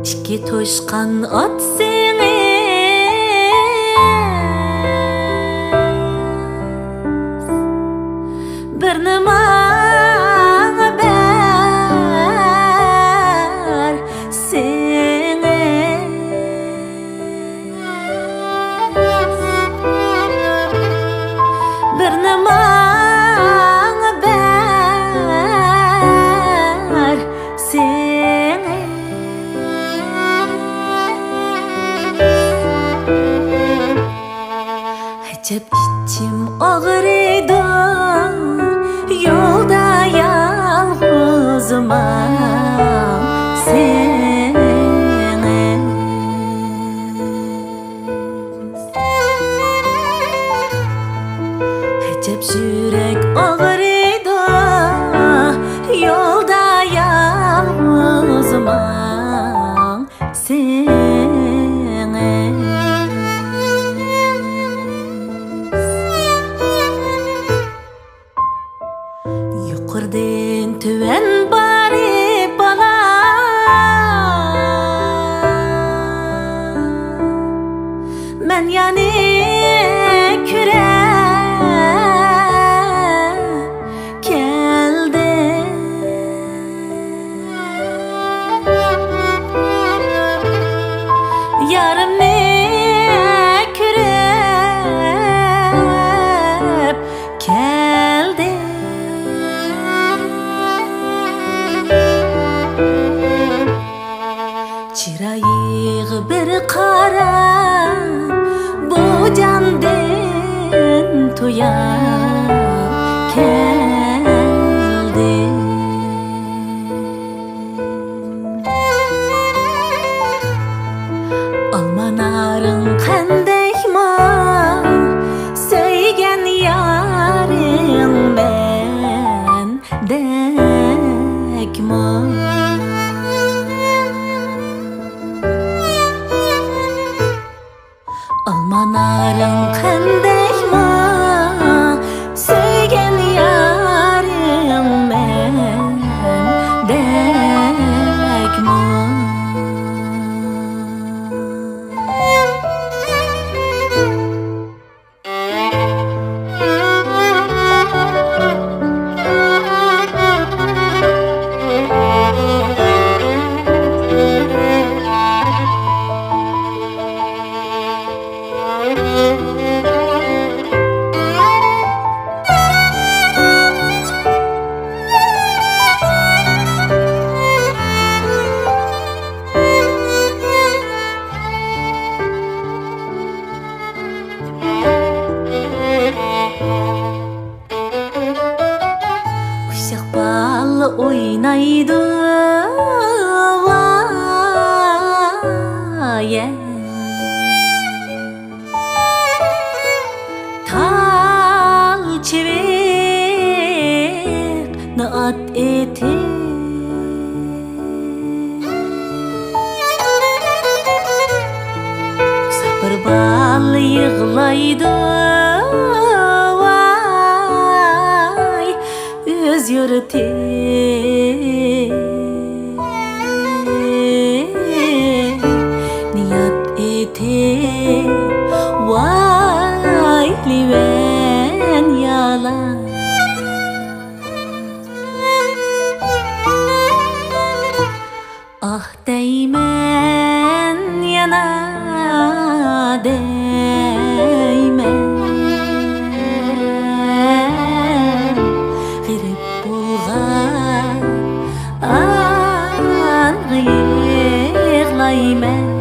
İki toşkan at seni bir nima ber seni bir nima ber seni acep içim ağrıydı yolda yalnızıma acep yürek ağrıydı yolda yalnızıma yuqurdan tüven bari bala men yani küre keldim yarımni kürep keldim çirayığı bir qara bu candan tuyab keldi almanarın qandayma söygen yarın ben dekma almanarın qandayma söygen yarın ben dekma uşak bal oynaydı vay tal çevik naat eti sabır bal yığlaydı öz yurti niyat eti vay liven yalan ah değmen yana değmen yığlayman